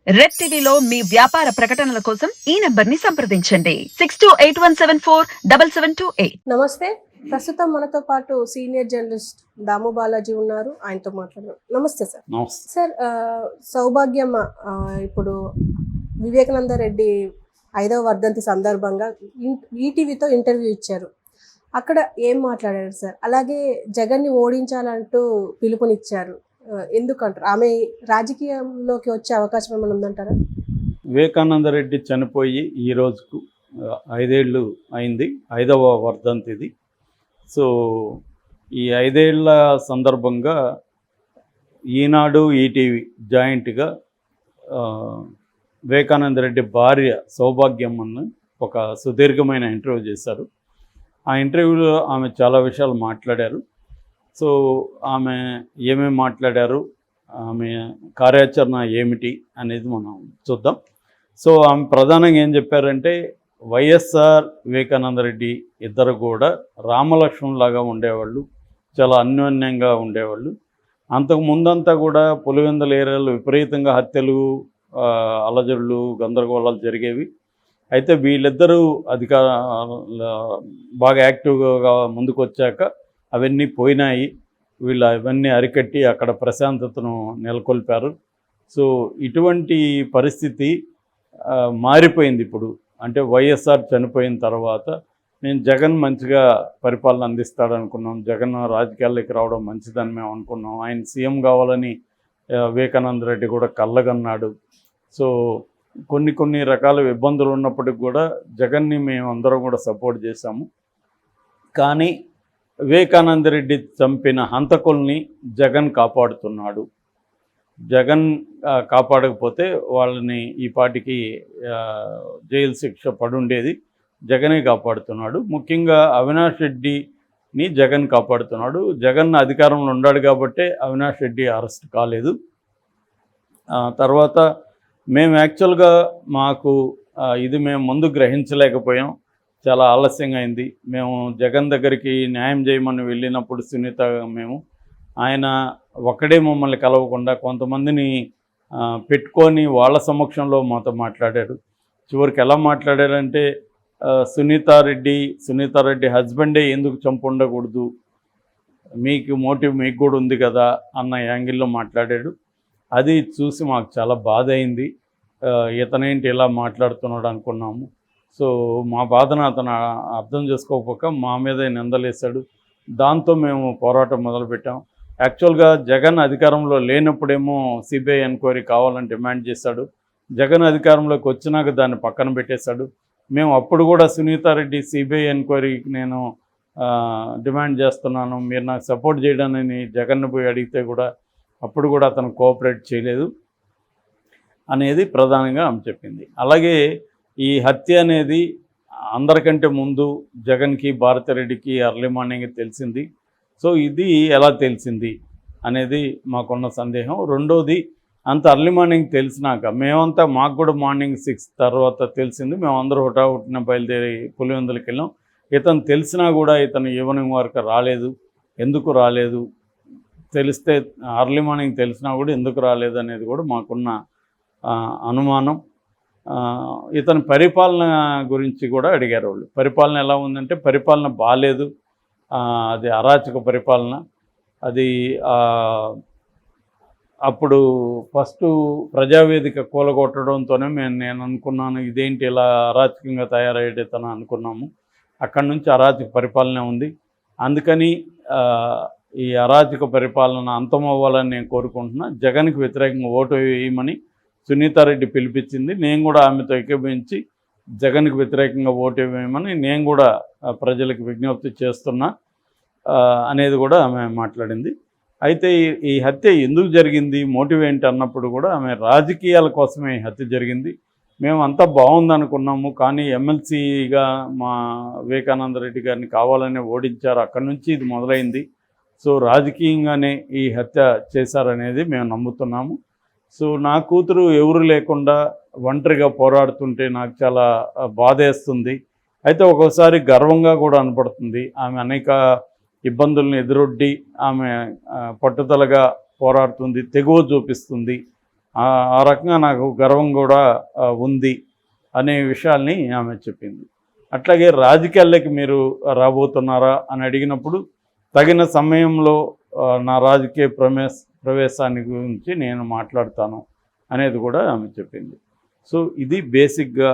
Red టీవీలో మీ వ్యాపార ప్రకటనల కోసం ఈ నంబర్ ని సంప్రదించండి 6281747728. నమస్తే. ప్రస్తుతం మనతో పాటు సీనియర్ జర్నలిస్ట్ దాము బాలాజీ ఉన్నారు. ఆయనతో మాట్లాడదాం. నమస్తే సార్. నమస్తే సార్, సౌభాగ్యమ్మ ఇప్పుడు వివేకానంద రెడ్డి 5వ వర్ధంతి సందర్భంగా ఈటీవీతో ఇంటర్వ్యూ ఇచ్చారు. అక్కడ ఏం మాట్లాడారు సార్? అలాగే జగన్ని ఓడించాలంటూ పిలుపునిచ్చారు. ఎందుకంటారు? ఆమె రాజకీయంలోకి వచ్చే అవకాశం ఏమైనా ఉందంటారా? వివేకానంద రెడ్డి చనిపోయి ఈ రోజుకు 5 ఏళ్ళు అయింది. 5వ వర్ధంతిది. సో ఈ 5 ఏళ్ల సందర్భంగా ఈనాడు ఈటీవీ జాయింట్గా వివేకానంద రెడ్డి భార్య సౌభాగ్యమ్మను ఒక సుదీర్ఘమైన ఇంటర్వ్యూ చేశారు. ఆ ఇంటర్వ్యూలో ఆమె చాలా విషయాలు మాట్లాడారు. సో ఆమె ఏమేమి మాట్లాడారు, ఆమె కార్యాచరణ ఏమిటి అనేది మనం చూద్దాం. సో ఆమె ప్రధానంగా ఏం చెప్పారంటే, వైఎస్ఆర్ వివేకానంద రెడ్డి ఇద్దరు కూడా రామలక్ష్మణులాగా ఉండేవాళ్ళు, చాలా అన్యోన్యంగా ఉండేవాళ్ళు. అంతకు ముందంతా కూడా పులివెందుల ఏరియాలో విపరీతంగా హత్యలు, అలజడులు, గందరగోళాలు జరిగేవి. అయితే వీళ్ళిద్దరూ బాగా యాక్టివ్గా ముందుకు వచ్చాక అవన్నీ పోయినాయి. వీళ్ళు అవన్నీ అరికట్టి అక్కడ ప్రశాంతతను నెలకొల్పారు. సో ఇటువంటి పరిస్థితి మారిపోయింది ఇప్పుడు. అంటే వైఎస్ఆర్ చనిపోయిన తర్వాత నేను జగన్ మంచిగా పరిపాలన అందిస్తాడనుకున్నాం, జగన్ రాజకీయాల్లోకి రావడం మంచిదని మేము అనుకున్నాం. ఆయన సీఎం కావాలని వివేకానంద రెడ్డి కూడా కళ్ళగన్నాడు. సో కొన్ని రకాల ఇబ్బందులు ఉన్నప్పటికి కూడా జగన్ని మేము అందరం కూడా సపోర్ట్ చేశాము. కానీ వివేకానంద రెడ్డి చంపిన హంతకుల్ని జగన్ కాపాడుతున్నాడు. జగన్ కాపాడకపోతే వాళ్ళని ఈ పాటికి జైలు శిక్ష పడుండేది. జగనే కాపాడుతున్నాడు. ముఖ్యంగా అవినాష్ రెడ్డిని జగన్ కాపాడుతున్నాడు. జగన్ అధికారంలో ఉన్నాడు కాబట్టే అవినాష్ రెడ్డి అరెస్ట్ కాలేదు. తర్వాత మేము యాక్చువల్గా ఇది మేము ముందు గ్రహించలేకపోయాం. చాలా ఆలస్యంగా అయింది. మేము జగన్ దగ్గరికి న్యాయం చేయమని వెళ్ళినప్పుడు సునీత ఆయన ఒక్కడే మమ్మల్ని కలవకుండా కొంతమందిని పెట్టుకొని వాళ్ళ సమక్షంలో మాతో మాట్లాడాడు. చివరికి ఎలా మాట్లాడారంటే, సునీతారెడ్డి హస్బెండే ఎందుకు చంపు ఉండకూడదు, మీకు మోటివ్ మీకు కూడా ఉంది కదా అన్న యాంగిల్లో మాట్లాడాడు. అది చూసి మాకు చాలా బాధ అయింది. ఇతనేంటి ఇలా మాట్లాడుతున్నాడు అనుకున్నాము. సో మా బాధను అతను అర్థం చేసుకోకపోక మా మీద నిందలేశాడు. దాంతో మేము పోరాటం మొదలుపెట్టాం. యాక్చువల్గా జగన్ అధికారంలో లేనప్పుడేమో సిబిఐ ఎంక్వైరీ కావాలని డిమాండ్ చేశాడు. జగన్ అధికారంలోకి వచ్చినాక దాన్ని పక్కన పెట్టేశాడు. మేము అప్పుడు కూడా సునీతారెడ్డి సిబిఐ ఎంక్వైరీకి నేను డిమాండ్ చేస్తున్నాను, మీరు నాకు సపోర్ట్ చేయడానని జగన్ను పోయి అడిగితే కూడా అప్పుడు కూడా అతను కోఆపరేట్ చేయలేదు అనేది ప్రధానంగా ఆమె చెప్పింది. అలాగే ఈ హత్య అనేది అందరికంటే ముందు జగన్కి, భారతిరెడ్డికి ఎర్లీ మార్నింగ్ తెలిసింది. సో ఇది ఎలా తెలిసింది అనేది మాకున్న సందేహం. రెండోది, అంత ఎర్లీ మార్నింగ్ తెలిసినాక మాకు కూడా మార్నింగ్ 6 తర్వాత తెలిసింది. మేమందరూ హుటాహుటిన బయలుదేరి పులివెందులకి వెళ్ళాం. ఇతను తెలిసినా కూడా ఇతను ఈవినింగ్ వరకు రాలేదు. ఎందుకు రాలేదు, తెలిస్తే ఎర్లీ మార్నింగ్ తెలిసినా కూడా ఎందుకు రాలేదు అనేది కూడా మాకున్న అనుమానం. ఇతని పరిపాలన గురించి కూడా అడిగారు వాళ్ళు. పరిపాలన ఎలా ఉందంటే, పరిపాలన బాగాలేదు, అది అరాచక పరిపాలన. అది అప్పుడు ఫస్ట్ ప్రజావేదిక కూలగొట్టడంతోనే నేను అనుకున్నాను, ఇదేంటి ఇలా అరాచకంగా తయారయ్యేటతను అనుకున్నాము. అక్కడి నుంచి అరాచక పరిపాలన ఉంది. అందుకని ఈ అరాచక పరిపాలన అంతమవ్వాలని నేను కోరుకుంటున్నా. జగన్కి వ్యతిరేకంగా ఓటు వేయమని సునీతారెడ్డి పిలిపించింది. నేను కూడా ఆమెతో ఏకీభవించి జగన్కి వ్యతిరేకంగా ఓటు వేయమని నేను కూడా ప్రజలకు విజ్ఞప్తి చేస్తున్నా అనేది కూడా ఆమె మాట్లాడింది. అయితే ఈ హత్య ఎందుకు జరిగింది, మోటివ్ ఏంటి అన్నప్పుడు కూడా ఆమె రాజకీయాల కోసమే ఈ హత్య జరిగింది, మేము అంతా బాగుందనుకున్నాము, కానీ ఎమ్మెల్సీగా మా వివేకానంద రెడ్డి గారిని కావాలనే ఓడించారు, అక్కడి నుంచి ఇది మొదలైంది. సో రాజకీయంగానే ఈ హత్య చేశారనేది మేము నమ్ముతున్నాము. సో నా కూతురు ఎవరు లేకుండా ఒంటరిగా పోరాడుతుంటే నాకు చాలా బాధేస్తుంది. అయితే ఒక్కోసారి గర్వంగా కూడా అనిపడుతుంది. ఆమె అనేక ఇబ్బందులను ఎదురొడ్డి ఆమె పట్టుదలగా పోరాడుతుంది, తెగువ చూపిస్తుంది. ఆ రకంగా నాకు గర్వం కూడా ఉంది అనే విషయాల్ని ఆమె చెప్పింది. అట్లాగే రాజకీయాల్లోకి మీరు రాబోతున్నారా అని అడిగినప్పుడు తగిన సమయంలో నా రాజకీయ ప్రవేశాన్ని గురించి నేను మాట్లాడతాను అనేది కూడా ఆమె చెప్పింది. సో ఇది బేసిక్గా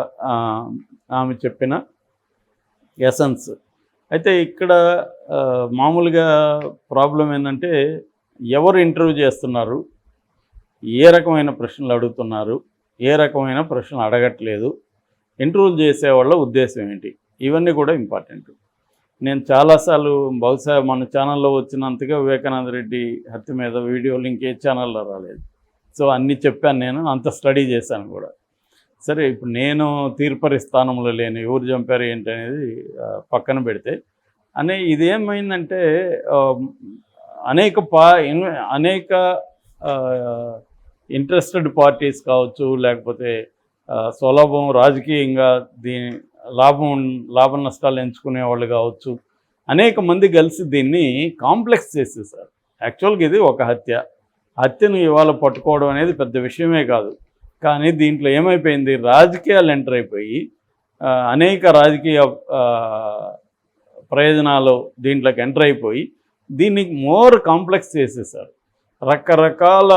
ఆమె చెప్పిన ఎసెన్స్. అయితే ఇక్కడ మామూలుగా ప్రాబ్లం ఏంటంటే ఎవరు ఇంటర్వ్యూ చేస్తున్నారు, ఏ రకమైన ప్రశ్నలు అడుగుతున్నారు, ఏ రకమైన ప్రశ్నలు అడగట్లేదు, ఇంటర్వ్యూలు చేసేవాళ్ళ ఉద్దేశం ఏంటి, ఇవన్నీ కూడా ఇంపార్టెంట్. నేను చాలాసార్లు బహుశా మన ఛానల్లో వచ్చినంతగా వివేకానంద రెడ్డి హత్య మీద వీడియోలు ఇంకే ఛానల్లో రాలేదు. సో అన్నీ చెప్పాను, నేను అంత స్టడీ చేశాను కూడా. సరే, ఇప్పుడు నేను తీర్పరి స్థానంలో లేను, ఎవరు చంపారు ఏంటి అనేది పక్కన పెడితే ఇదేమైందంటే అనేక ఇంట్రెస్టెడ్ పార్టీస్ కావచ్చు, లేకపోతే సులభం రాజకీయంగా దీని లాభ నష్టాలు ఎంచుకునే వాళ్ళు కావచ్చు, అనేక మంది కలిసి దీన్ని కాంప్లెక్స్ చేసేసారు. యాక్చువల్గా ఇది ఒక హత్యను ఇవాళ పట్టుకోవడం అనేది పెద్ద విషయమే కాదు. కానీ దీంట్లో ఏమైపోయింది, రాజకీయాలు ఎంటర్ అయిపోయి అనేక రాజకీయ ప్రయోజనాలు దీంట్లోకి ఎంటర్ అయిపోయి దీన్ని మోర్ కాంప్లెక్స్ చేసేసారు. రకరకాల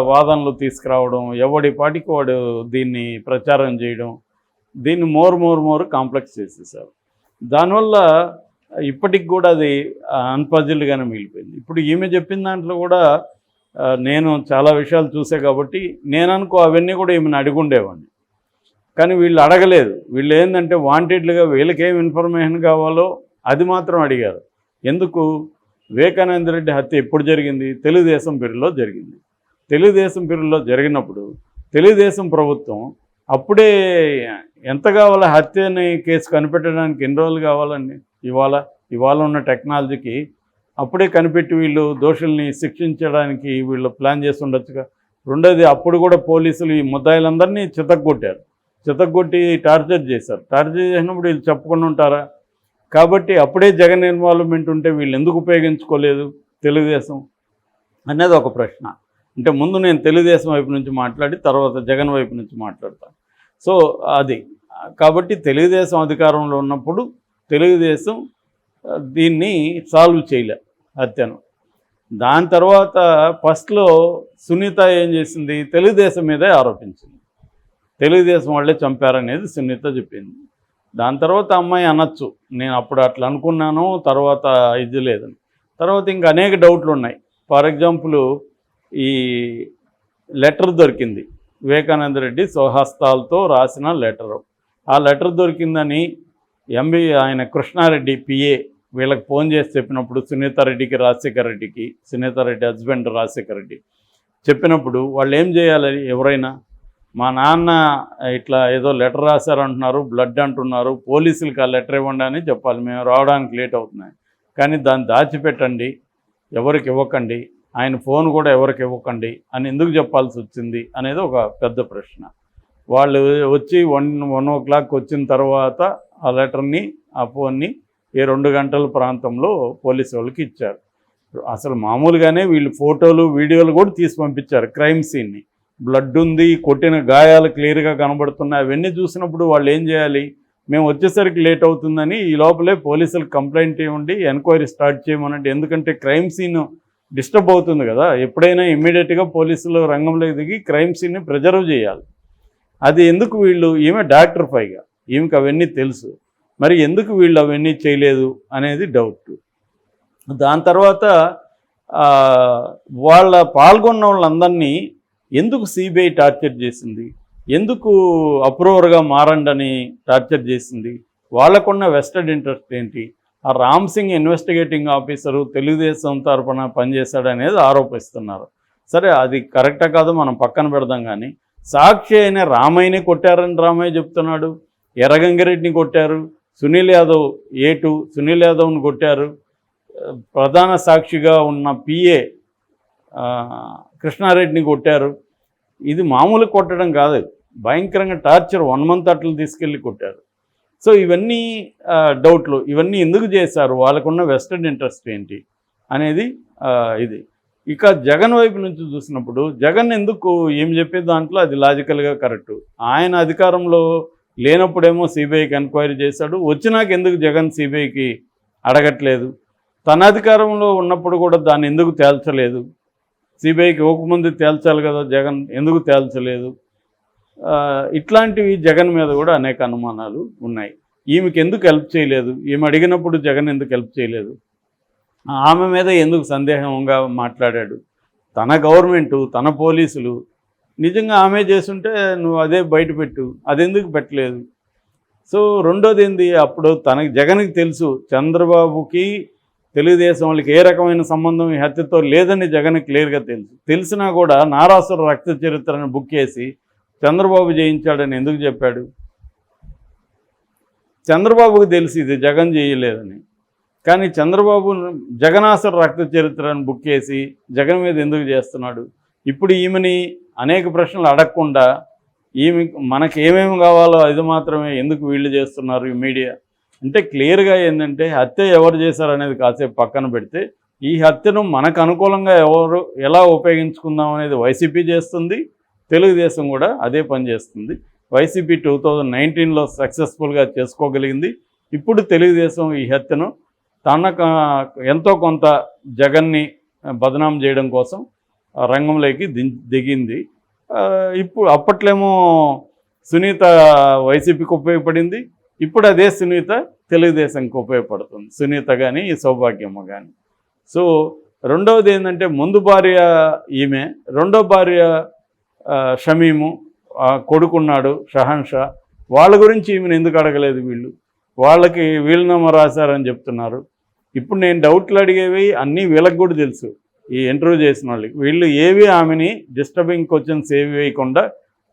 వాదనలు తీసుకురావడం, ఎవడి పాటికి వాడు దీన్ని ప్రచారం చేయడం, దీన్ని మోర్ కాంప్లెక్స్ చేసేసారు. దానివల్ల ఇప్పటికి కూడా అది అన్పజిల్డ్గానే మిగిలిపోయింది. ఇప్పుడు ఈమె చెప్పిన దాంట్లో కూడా నేను చాలా విషయాలు చూసే కాబట్టి నేను అవన్నీ కూడా ఈమెను అడుగుండేవాడిని. కానీ వీళ్ళు అడగలేదు. వీళ్ళు ఏంటంటే వాంటెడ్లుగా వీళ్ళకేం ఇన్ఫర్మేషన్ కావాలో అది మాత్రం అడిగారు. ఎందుకు? వివేకానంద రెడ్డి హత్య ఎప్పుడు జరిగింది? తెలుగుదేశం పీరియడ్లో జరిగింది. తెలుగుదేశం పీరియడ్లో జరిగినప్పుడు తెలుగుదేశం ప్రభుత్వం అప్పుడే ఎంత కావాలో హత్యని కేసు కనిపెట్టడానికి ఎన్ని రోజులు కావాలండి? ఇవాళ ఉన్న టెక్నాలజీకి అప్పుడే కనిపెట్టి వీళ్ళు దోషుల్ని శిక్షించడానికి వీళ్ళు ప్లాన్ చేసి ఉండొచ్చుగా. రెండోది, అప్పుడు కూడా పోలీసులు ఈ ముద్దాయిలందరినీ చితగ్గొట్టి టార్చర్ చేశారు. టార్చర్ చేసినప్పుడు వీళ్ళు చెప్పకుండా ఉంటారా? కాబట్టి అప్పుడే జగన్ ఇన్వాల్వ్మెంట్ ఉంటే వీళ్ళు ఎందుకు ఉపయోగించుకోలేదు తెలుగుదేశం అనేది ఒక ప్రశ్న. అంటే ముందు నేను తెలుగుదేశం వైపు నుంచి మాట్లాడి తర్వాత జగన్ వైపు నుంచి మాట్లాడతాను. సో అది కాబట్టి తెలుగుదేశం అధికారంలో ఉన్నప్పుడు తెలుగుదేశం దీన్ని సాల్వ్ చేయలే హత్యను. దాని తర్వాత ఫస్ట్లో సునీత ఏం చేసింది, తెలుగుదేశం మీదే ఆరోపించింది. తెలుగుదేశం వాళ్ళే చంపారనేది సునీత చెప్పింది. దాని తర్వాత అమ్మాయి అనొచ్చు, నేను అప్పుడు అట్లా అనుకున్నాను, తర్వాత ఇది లేదని. తర్వాత ఇంకా అనేక డౌట్లు ఉన్నాయి. ఫర్ ఎగ్జాంపుల్, ఈ లెటర్ దొరికింది, వివేకానంద రెడ్డి స్వహస్తాలతో రాసిన లెటరు. ఆ లెటర్ దొరికిందని ఆయన కృష్ణారెడ్డి పిఏ వీళ్ళకి ఫోన్ చేసి చెప్పినప్పుడు సునీతారెడ్డికి, రాజశేఖర రెడ్డికి, సునీతారెడ్డి హస్బెండ్ రాజశేఖర రెడ్డి చెప్పినప్పుడు వాళ్ళు ఏం చేయాలి? ఎవరైనా మా నాన్న ఇట్లా ఏదో లెటర్ రాశారంటున్నారు, బ్లడ్ అంటున్నారు, పోలీసులకి ఆ లెటర్ ఇవ్వండి అని చెప్పాలి. మేము రావడానికి లేట్ అవుతున్నాయి, కానీ దాన్ని దాచిపెట్టండి, ఎవరికి ఇవ్వకండి, ఆయన ఫోన్ కూడా ఎవరికి ఇవ్వకండి అని ఎందుకు చెప్పాల్సి వచ్చింది అనేది ఒక పెద్ద ప్రశ్న. వాళ్ళు వచ్చి 1 o'clock వచ్చిన తర్వాత ఆ లెటర్ని, ఆ ఫోన్ని 2 గంటల ప్రాంతంలో పోలీసు వాళ్ళకి ఇచ్చారు. అసలు మామూలుగానే వీళ్ళు ఫోటోలు, వీడియోలు కూడా తీసి పంపించారు. క్రైమ్ సీన్ని, బ్లడ్ ఉంది, కొట్టిన గాయాలు క్లియర్గా కనబడుతున్నాయి. అవన్నీ చూసినప్పుడు వాళ్ళు ఏం చేయాలి? మేము వచ్చేసరికి లేట్ అవుతుందని ఈ లోపలే పోలీసులకు కంప్లైంట్ ఇవ్వండి, ఎంక్వైరీ స్టార్ట్ చేయమనండి. ఎందుకంటే క్రైమ్ సీన్ డిస్టర్బ్ అవుతుంది కదా. ఎప్పుడైనా ఇమ్మీడియట్గా పోలీసులు రంగంలోకి దిగి క్రైమ్ సీన్ని ప్రిజర్వ్ చేయాలి. అది ఎందుకు వీళ్ళు, ఈమె డాక్టర్ పైగా, ఈమెకి అవన్నీ తెలుసు, మరి ఎందుకు వీళ్ళు అవన్నీ చేయలేదు అనేది డౌట్. దాని తర్వాత పాల్గొన్న వాళ్ళందరినీ ఎందుకు సిబిఐ టార్చర్ చేసింది? ఎందుకు అప్రూవర్గా మారండి అని టార్చర్ చేసింది? వాళ్ళకున్న వెస్టెడ్ ఇంట్రెస్ట్ ఏంటి? ఆ రామ్ సింగ్ ఇన్వెస్టిగేటింగ్ ఆఫీసరు తెలుగుదేశం తరఫున పనిచేశాడనేది ఆరోపిస్తున్నారు. సరే, అది కరెక్టా కాదో మనం పక్కన పెడదాం. కానీ సాక్షి అయిన రామయ్యని కొట్టారని రామయ్య చెప్తున్నాడు, ఎర్రగంగిరెడ్డిని కొట్టారు, సునీల్ యాదవ్ని కొట్టారు, ప్రధాన సాక్షిగా ఉన్న పిఏ కృష్ణారెడ్డిని కొట్టారు. ఇది మామూలు కొట్టడం కాదు, భయంకరంగా టార్చర్ 1 month అట్లా తీసుకెళ్ళి కొట్టారు. సో ఇవన్నీ డౌట్లు. ఇవన్నీ ఎందుకు చేశారు? వాళ్ళకున్న వెస్టెడ్ ఇంట్రెస్ట్ ఏంటి అనేది ఇది. ఇక జగన్ వైపు నుంచి చూసినప్పుడు జగన్ ఎందుకు ఏం చెప్పే దాంట్లో అది లాజికల్గా కరెక్టు. ఆయన అధికారంలో లేనప్పుడేమో సిబిఐకి ఎంక్వైరీ చేశాడు, వచ్చినాక ఎందుకు జగన్ సిబిఐకి అడగట్లేదు? తన అధికారంలో ఉన్నప్పుడు కూడా దాన్ని ఎందుకు తేల్చలేదు? సిబిఐకి ఇవ్వకముందు తేల్చాలి కదా జగన్, ఎందుకు తేల్చలేదు? ఇట్లాంటివి జగన్ మీద కూడా అనేక అనుమానాలు ఉన్నాయి. ఈమెకి ఎందుకు హెల్ప్ చేయలేదు? ఈమె అడిగినప్పుడు జగన్ ఎందుకు హెల్ప్ చేయలేదు? ఆమె మీద ఎందుకు సందేహంగా మాట్లాడాడు? తన గవర్నమెంటు, తన పోలీసులు నిజంగా ఆమె చేస్తుంటే నువ్వు అదే బయటపెట్టు, అదెందుకు పెట్టలేదు? సో రెండోది ఏంది, అప్పుడు తనకి జగన్కి తెలుసు చంద్రబాబుకి తెలుగుదేశం వాళ్ళకి ఏ రకమైన సంబంధం ఈ హత్యతో లేదని జగన్ క్లియర్గా తెలిసినా కూడా నారాసుర రక్త చరిత్రను బుక్ చేసి చంద్రబాబు చేయించాడని ఎందుకు చెప్పాడు? చంద్రబాబుకు తెలిసి ఇది జగన్ చేయలేదని, కానీ చంద్రబాబు జగనాసుర రక్త చరిత్రను బుక్ చేసి జగన్ మీద ఎందుకు చేస్తున్నాడు? ఇప్పుడు ఈమెని అనేక ప్రశ్నలు అడగకుండా ఈమె మనకి ఏమేమి కావాలో అది మాత్రమే ఎందుకు వీళ్ళు చేస్తున్నారు ఈ మీడియా అంటే క్లియర్గా ఏంటంటే హత్య ఎవరు చేశారనేది కాసేపు పక్కన పెడితే ఈ హత్యను మనకు అనుకూలంగా ఎవరు ఎలా ఉపయోగించుకుందాం అనేది వైసీపీ చేస్తుంది, తెలుగుదేశం కూడా అదే పని చేస్తుంది. వైసీపీ 2019లో సక్సెస్ఫుల్గా చేసుకోగలిగింది. ఇప్పుడు తెలుగుదేశం ఈ హత్యను తనకు ఎంతో కొంత జగన్ని బదనాం చేయడం కోసం రంగంలోకి దిగింది. ఇప్పుడు అప్పట్లేమో సునీత వైసీపీకి ఉపయోగపడింది, ఇప్పుడు అదే సునీత తెలుగుదేశంకి ఉపయోగపడుతుంది, సునీత కానీ సౌభాగ్యమ్మ కానీ. సో రెండవది ఏంటంటే ముందు భార్య ఈమె, రెండో భార్య షమీము, కొడుకున్నాడు షహన్ షా, వాళ్ళ గురించి ఈమెను ఎందుకు అడగలేదు? వాళ్ళకి వీలునామా రాశారని చెప్తున్నారు. ఇప్పుడు నేను డౌట్లు అడిగేవి అన్నీ వీళ్ళకి కూడా తెలుసు, ఈ ఇంటర్వ్యూ చేసిన వాళ్ళకి. వీళ్ళు ఏవి ఆమెని డిస్టర్బింగ్ క్వశ్చన్స్ ఏవి వేయకుండా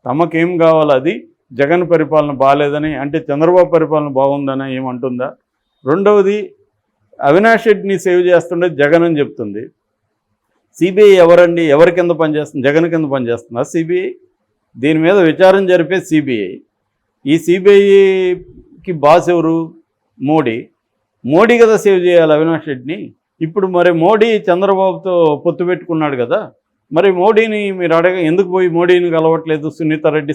తమకేం కావాలో అది, జగన్ పరిపాలన బాగాలేదని అంటే చంద్రబాబు పరిపాలన బాగుందని ఏమంటుందా? రెండవది అవినాష్ రెడ్డిని సేవ్ చేస్తుండే జగన్ అని చెప్తుంది. సిబిఐ ఎవరండి? ఎవరి కింద పనిచేస్తుంది? జగన్ కింద పనిచేస్తుందా సిబిఐ? దీని మీద విచారణ జరిపే సిబిఐ. ఈ సిబిఐకి బాస్ ఎవరు? మోడీ కదా సేవ్ చేయాలి అవినాష్ రెడ్డిని. ఇప్పుడు మరి మోడీ చంద్రబాబుతో పొత్తు పెట్టుకున్నాడు కదా, మరి మోడీని మీరు ఎందుకు పోయి మోడీని కలవట్లేదు? సునీత రెడ్డి,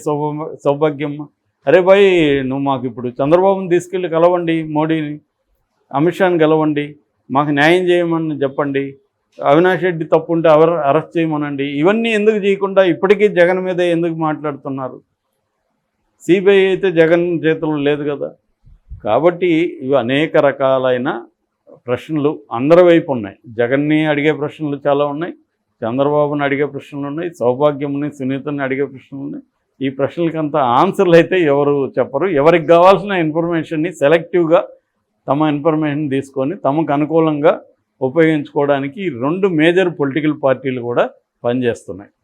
సౌభాగ్యమ్మ, అరే భాయ్ నువ్వు మాకు ఇప్పుడు చంద్రబాబుని తీసుకెళ్ళి కలవండి, మోడీని, అమిత్ షాని కలవండి, మాకు న్యాయం చేయమని చెప్పండి, అవినాష్ రెడ్డి తప్పు ఉంటే అరెస్ట్ చేయమనండి. ఇవన్నీ ఎందుకు చేయకుండా ఇప్పటికీ జగన్ మీద ఎందుకు మాట్లాడుతున్నారు? సిబిఐ అయితే జగన్ చేతుల్లో లేదు కదా. కాబట్టి ఇవి అనేక రకాలైన ప్రశ్నలు అందరి వైపు ఉన్నాయి. జగన్ని అడిగే ప్రశ్నలు చాలా ఉన్నాయి, చంద్రబాబుని అడిగే ప్రశ్నలు ఉన్నాయి, సౌభాగ్యంని సునీతని అడిగే ప్రశ్నలు ఉన్నాయి. ఈ ప్రశ్నలకంతా ఆన్సర్లు అయితే ఎవరు చెప్పరు. ఎవరికి కావాల్సిన ఇన్ఫర్మేషన్ని సెలెక్టివ్గా తమ ఇన్ఫర్మేషన్ తీసుకొని తమకు అనుకూలంగా ఉపయోగించుకోవడానికి 2 మేజర్ పొలిటికల్ పార్టీలు కూడా పనిచేస్తున్నాయి.